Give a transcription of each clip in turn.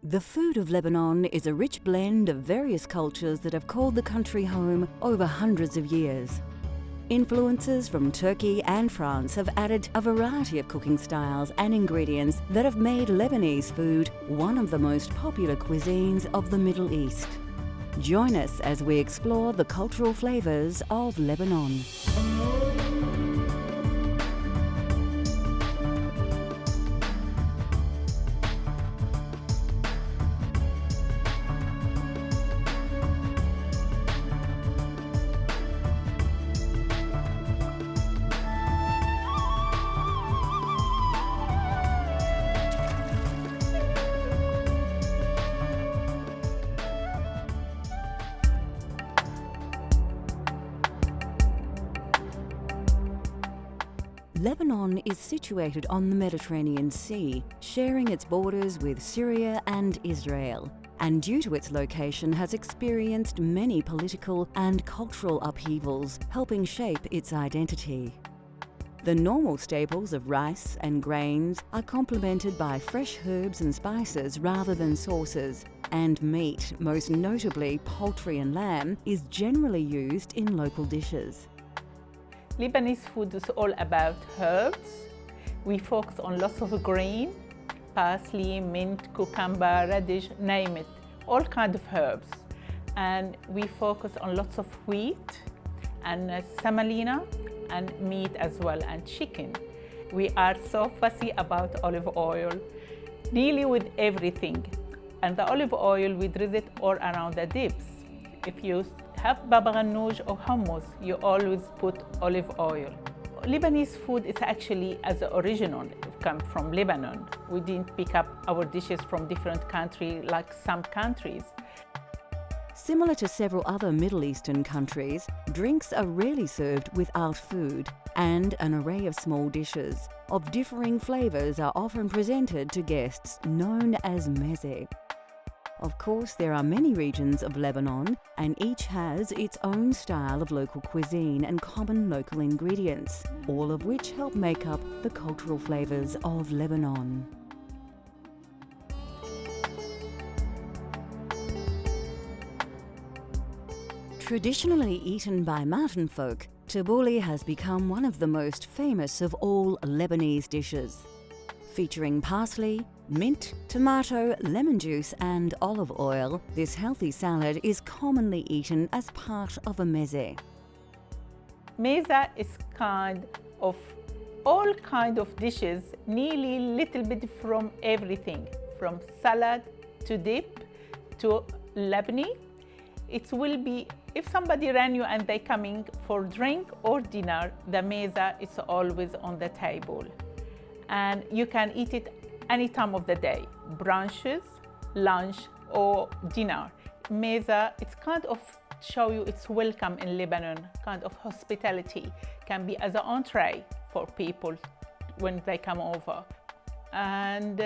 The food of Lebanon is a rich blend of various cultures that have called the country home over hundreds of years. Influences from Turkey and France have added a variety of cooking styles and ingredients that have made Lebanese food one of the most popular cuisines of the Middle East. Join us as we explore the cultural flavors of Lebanon. Lebanon is situated on the Mediterranean Sea, sharing its borders with Syria and Israel, and due to its location has experienced many political and cultural upheavals, helping shape its identity. The normal staples of rice and grains are complemented by fresh herbs and spices rather than sauces, and meat, most notably poultry and lamb, is generally used in local dishes. Lebanese food is all about herbs. We focus on lots of green, parsley, mint, cucumber, radish, name it, all kinds of herbs. And we focus on lots of wheat and semolina and meat as well, and chicken. We are so fussy about olive oil, really with everything. And the olive oil, we drizzle it all around the dips. If you have baba ganoush or hummus, you always put olive oil. Lebanese food is actually, as the original, come from Lebanon. We didn't pick up our dishes from different countries like some countries. Similar to several other Middle Eastern countries, drinks are rarely served without food, and an array of small dishes of differing flavors are often presented to guests, known as meze. Of course, there are many regions of Lebanon, and each has its own style of local cuisine and common local ingredients, all of which help make up the cultural flavors of Lebanon. Traditionally eaten by mountain folk, tabbouleh has become one of the most famous of all Lebanese dishes. Featuring parsley, mint, tomato, lemon juice and olive oil, this healthy salad is commonly eaten as part of a meze. Meza is all kind of dishes, nearly little bit from everything, from salad to dip to labni. It will be, if somebody ran you and they coming for drink or dinner, the meza is always on the table. And you can eat it any time of the day, brunches, lunch, or dinner. Meza, it's kind of show you it's welcome in Lebanon, kind of hospitality. Can be as an entree for people when they come over. And,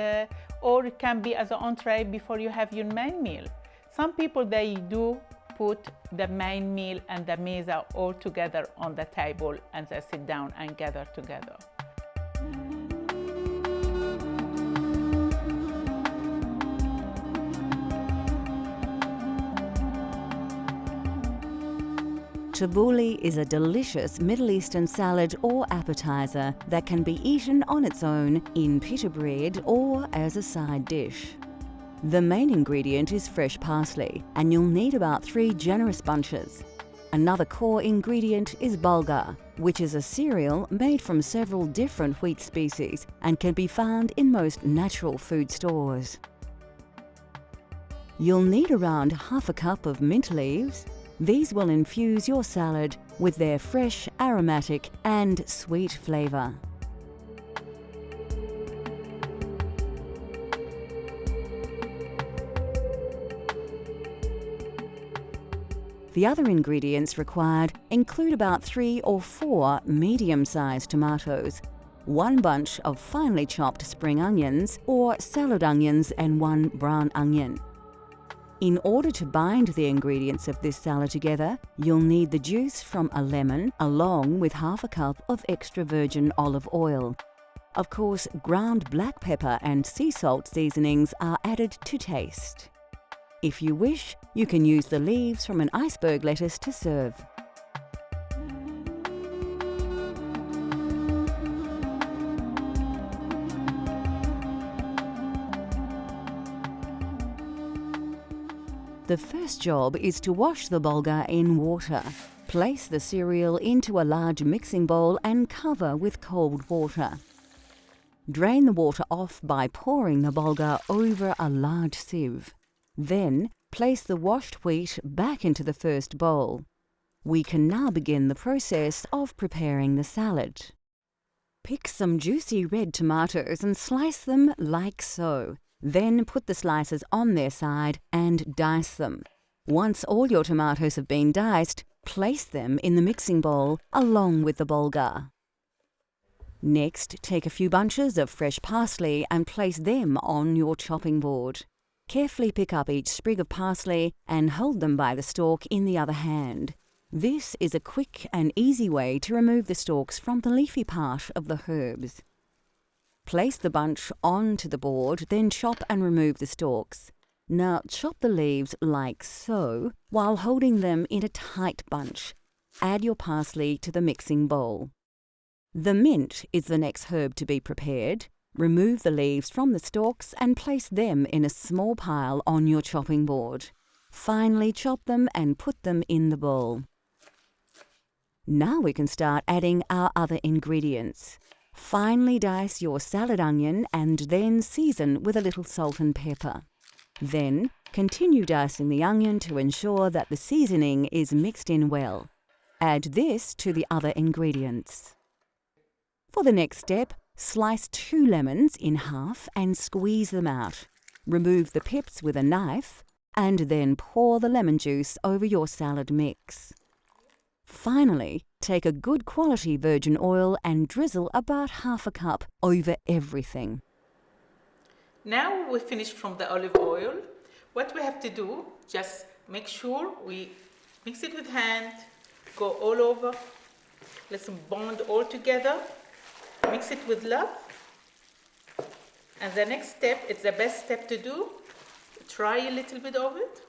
or it can be as an entree before you have your main meal. Some people, they do put the main meal and the meza all together on the table and they sit down and gather together. Tabbouleh is a delicious Middle Eastern salad or appetizer that can be eaten on its own, in pita bread, or as a side dish. The main ingredient is fresh parsley, and you'll need about 3 generous bunches. Another core ingredient is bulgur, which is a cereal made from several different wheat species and can be found in most natural food stores. You'll need around half a cup of mint leaves. These will infuse your salad with their fresh, aromatic and sweet flavor. The other ingredients required include about 3 or 4 medium-sized tomatoes, 1 bunch of finely chopped spring onions or salad onions and 1 brown onion. In order to bind the ingredients of this salad together, you'll need the juice from a lemon along with half a cup of extra virgin olive oil. Of course, ground black pepper and sea salt seasonings are added to taste. If you wish, you can use the leaves from an iceberg lettuce to serve. The first job is to wash the bulgur in water. Place the cereal into a large mixing bowl and cover with cold water. Drain the water off by pouring the bulgur over a large sieve. Then, place the washed wheat back into the first bowl. We can now begin the process of preparing the salad. Pick some juicy red tomatoes and slice them like so. Then put the slices on their side and dice them. Once all your tomatoes have been diced, place them in the mixing bowl along with the bulgur. Next, take a few bunches of fresh parsley and place them on your chopping board. Carefully pick up each sprig of parsley and hold them by the stalk in the other hand. This is a quick and easy way to remove the stalks from the leafy part of the herbs. Place the bunch onto the board, then chop and remove the stalks. Now chop the leaves like so, while holding them in a tight bunch. Add your parsley to the mixing bowl. The mint is the next herb to be prepared. Remove the leaves from the stalks and place them in a small pile on your chopping board. Finally chop them and put them in the bowl. Now we can start adding our other ingredients. Finely dice your salad onion and then season with a little salt and pepper. Then, continue dicing the onion to ensure that the seasoning is mixed in well. Add this to the other ingredients. For the next step, slice 2 lemons in half and squeeze them out. Remove the pips with a knife and then pour the lemon juice over your salad mix. Finally, take a good quality virgin oil and drizzle about half a cup over everything. Now we finished from the olive oil. What we have to do, just make sure we mix it with hand, go all over, let's bond all together, mix it with love. And the next step, it's the best step to do, try a little bit of it,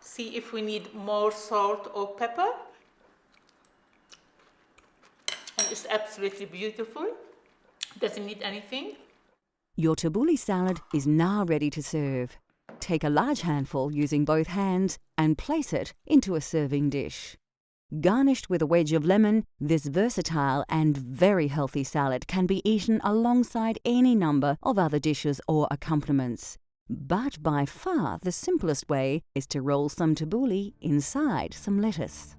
see if we need more salt or pepper. And it's absolutely beautiful, doesn't need anything. Your tabbouleh salad is now ready to serve. Take a large handful using both hands and place it into a serving dish. Garnished with a wedge of lemon, this versatile and very healthy salad can be eaten alongside any number of other dishes or accompaniments. But by far the simplest way is to roll some tabbouleh inside some lettuce.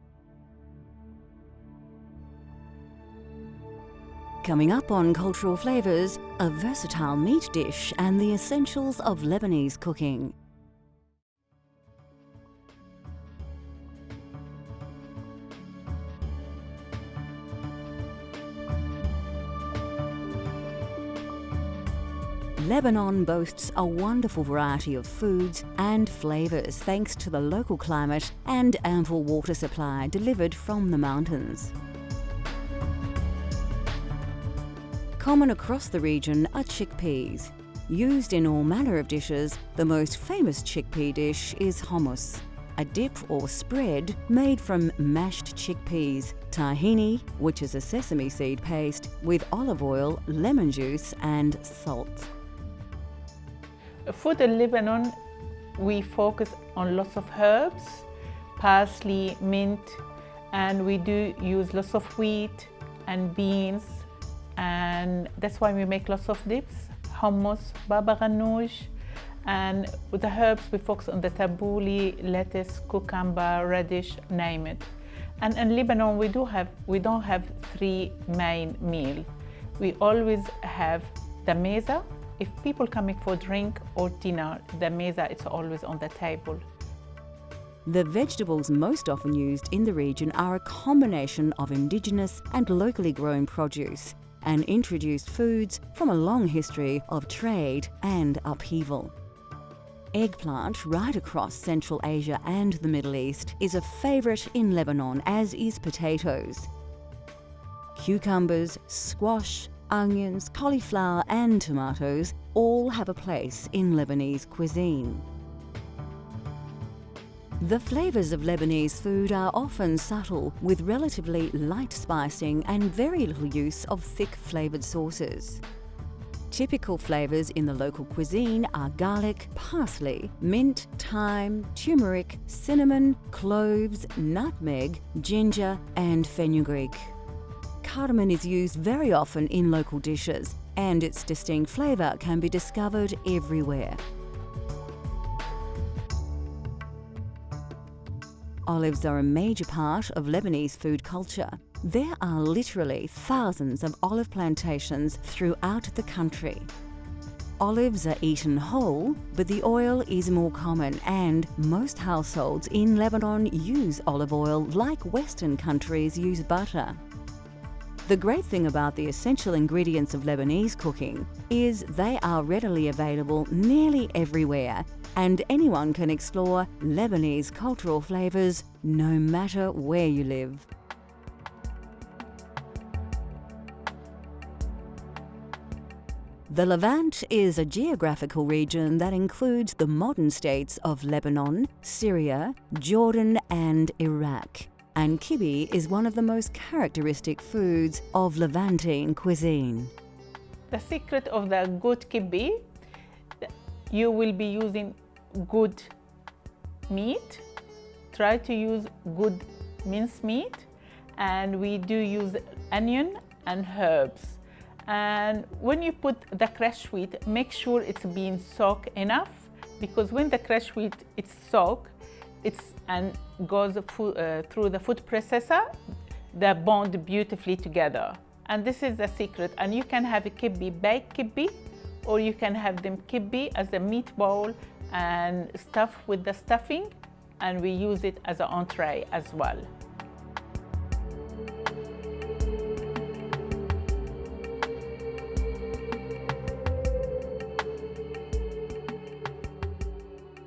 Coming up on Cultural Flavours, a versatile meat dish and the essentials of Lebanese cooking. Lebanon boasts a wonderful variety of foods and flavours thanks to the local climate and ample water supply delivered from the mountains. Common across the region are chickpeas. Used in all manner of dishes, the most famous chickpea dish is hummus, a dip or spread made from mashed chickpeas, tahini, which is a sesame seed paste, with olive oil, lemon juice and salt. Food in Lebanon, we focus on lots of herbs, parsley, mint, and we do use lots of wheat and beans. And that's why we make lots of dips, hummus, baba ghanoush, and with the herbs we focus on the tabbouleh, lettuce, cucumber, radish, name it. And in Lebanon we don't have 3 main meals. We always have the meza. If people coming for drink or dinner, the meza is always on the table. The vegetables most often used in the region are a combination of indigenous and locally grown produce, and introduced foods from a long history of trade and upheaval. Eggplant, right across Central Asia and the Middle East, is a favourite in Lebanon, as is potatoes. Cucumbers, squash, onions, cauliflower and tomatoes all have a place in Lebanese cuisine. The flavours of Lebanese food are often subtle, with relatively light spicing and very little use of thick flavoured sauces. Typical flavours in the local cuisine are garlic, parsley, mint, thyme, turmeric, cinnamon, cloves, nutmeg, ginger and fenugreek. Cardamom is used very often in local dishes, and its distinct flavour can be discovered everywhere. Olives are a major part of Lebanese food culture. There are literally thousands of olive plantations throughout the country. Olives are eaten whole, but the oil is more common, and most households in Lebanon use olive oil like Western countries use butter. The great thing about the essential ingredients of Lebanese cooking is they are readily available nearly everywhere, and anyone can explore Lebanese cultural flavours no matter where you live. The Levant is a geographical region that includes the modern states of Lebanon, Syria, Jordan and Iraq. And kibbeh is one of the most characteristic foods of Levantine cuisine. The secret of the good kibbeh, you will be using good meat. Try to use good minced meat, and we do use onion and herbs. And when you put the crushed wheat, make sure it's being soaked enough, because when the crushed wheat is soaked, and goes through the food processor, they bond beautifully together. And this is the secret. And you can have a kibbeh, baked kibbeh, or you can have them kibbeh as a meatball and stuff with the stuffing, and we use it as an entree as well.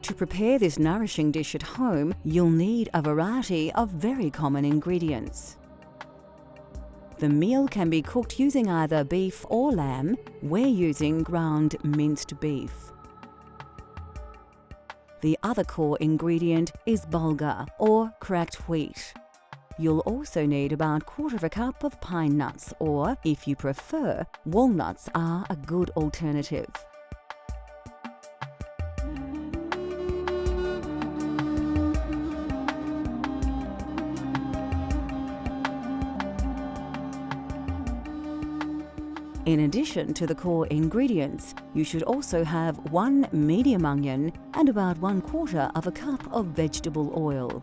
To prepare this nourishing dish at home, you'll need a variety of very common ingredients. The meal can be cooked using either beef or lamb. We're using ground minced beef. The other core ingredient is bulgur, or cracked wheat. You'll also need about 1/4 cup of pine nuts, or, if you prefer, walnuts are a good alternative. In addition to the core ingredients, you should also have 1 medium onion and about 1/4 cup of vegetable oil.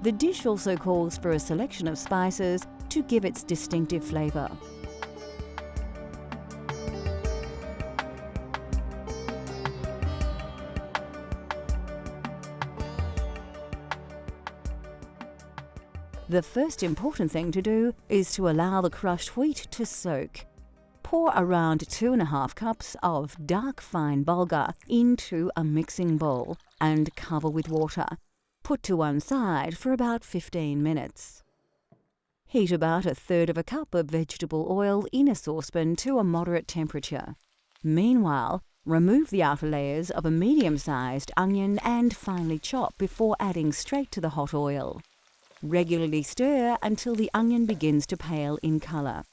The dish also calls for a selection of spices to give its distinctive flavour. The first important thing to do is to allow the crushed wheat to soak. Pour around 2½ cups of dark fine bulgur into a mixing bowl and cover with water. Put to one side for about 15 minutes. Heat about 1/3 cup of vegetable oil in a saucepan to a moderate temperature. Meanwhile, remove the outer layers of a medium-sized onion and finely chop before adding straight to the hot oil. Regularly stir until the onion begins to pale in colour.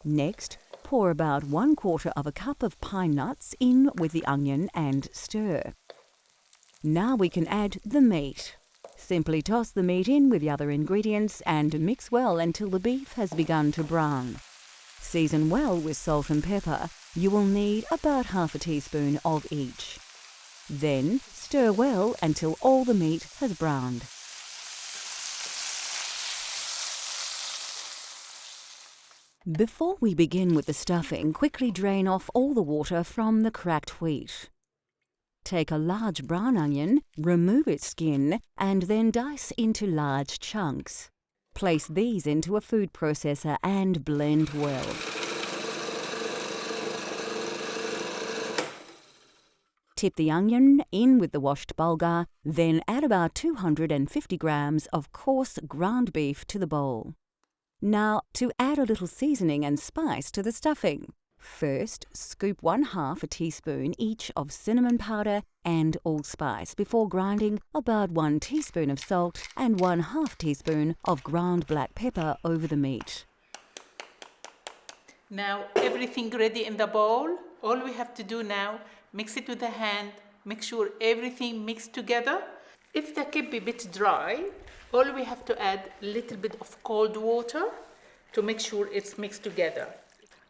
Next, pour about 1/4 cup of pine nuts in with the onion and stir. Now we can add the meat. Simply toss the meat in with the other ingredients and mix well until the beef has begun to brown. Season well with salt and pepper. You will need about 1/2 teaspoon of each. Then stir well until all the meat has browned. Before we begin with the stuffing, quickly drain off all the water from the cracked wheat. Take a large brown onion, remove its skin, and then dice into large chunks. Place these into a food processor and blend well. Tip the onion in with the washed bulgur, then add about 250 grams of coarse ground beef to the bowl. Now, to add a little seasoning and spice to the stuffing. First, scoop 1/2 a teaspoon each of cinnamon powder and allspice before grinding about 1 teaspoon of salt and 1/2 teaspoon of ground black pepper over the meat. Now everything ready in the bowl. All we have to do now, mix it with the hand, make sure everything mixed together. If the kibbe a bit dry, all we have to add a little bit of cold water to make sure it's mixed together.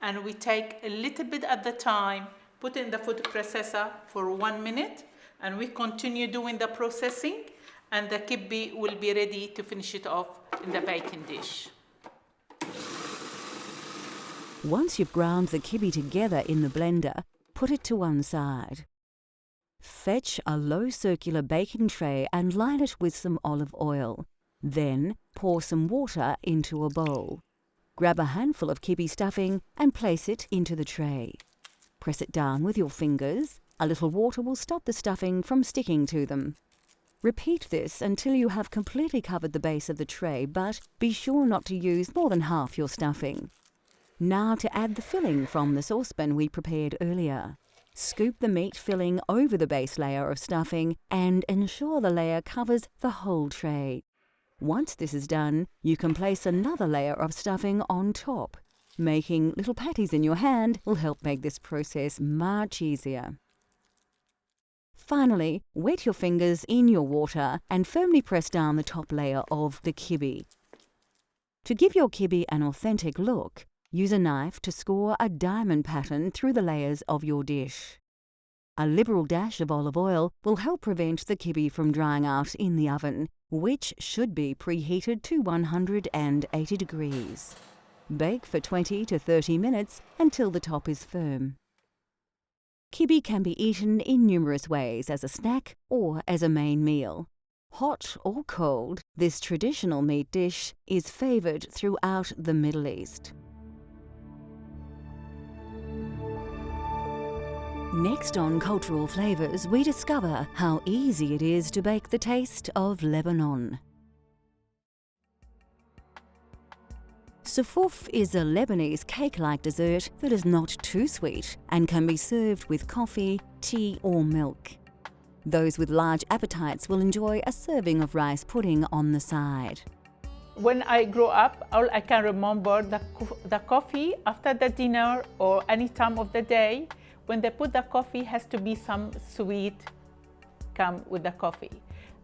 And we take a little bit at the time, put it in the food processor for 1 minute, and we continue doing the processing, and the kibbe will be ready to finish it off in the baking dish. Once you've ground the kibbe together in the blender, put it to one side. Fetch a low circular baking tray and line it with some olive oil. Then pour some water into a bowl. Grab a handful of kibbe stuffing and place it into the tray. Press it down with your fingers. A little water will stop the stuffing from sticking to them. Repeat this until you have completely covered the base of the tray, but be sure not to use more than half your stuffing. Now to add the filling from the saucepan we prepared earlier. Scoop the meat filling over the base layer of stuffing and ensure the layer covers the whole tray. Once this is done, you can place another layer of stuffing on top. Making little patties in your hand will help make this process much easier. Finally, wet your fingers in your water and firmly press down the top layer of the kibbe. To give your kibbe an authentic look, use a knife to score a diamond pattern through the layers of your dish. A liberal dash of olive oil will help prevent the kibbe from drying out in the oven, which should be preheated to 180 degrees. Bake for 20 to 30 minutes until the top is firm. Kibbe can be eaten in numerous ways as a snack or as a main meal. Hot or cold, this traditional meat dish is favoured throughout the Middle East. Next on Cultural Flavours, we discover how easy it is to bake the taste of Lebanon. Soufouf is a Lebanese cake-like dessert that is not too sweet and can be served with coffee, tea or milk. Those with large appetites will enjoy a serving of rice pudding on the side. When I grew up, all I can remember the coffee after the dinner or any time of the day. When they put the coffee, has to be some sweet come with the coffee.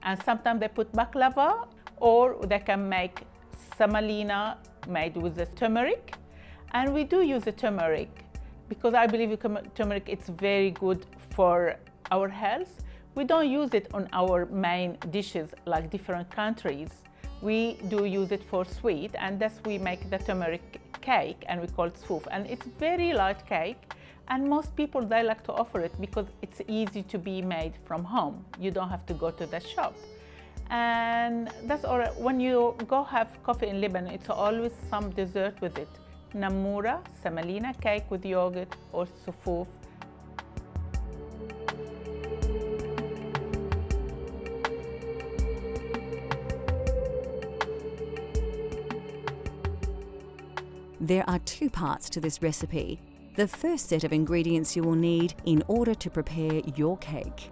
And sometimes they put baklava, or they can make semolina made with the turmeric. And we do use the turmeric because I believe turmeric it's very good for our health. We don't use it on our main dishes like different countries. We do use it for sweet, and thus we make the turmeric cake, and we call it soufouf. And it's very light cake. And most people, they like to offer it because it's easy to be made from home. You don't have to go to the shop. And that's all. When you go have coffee in Lebanon, it's always some dessert with it. Namoura, semolina cake with yogurt, or soufouf. There are 2 parts to this recipe. The first set of ingredients you will need in order to prepare your cake.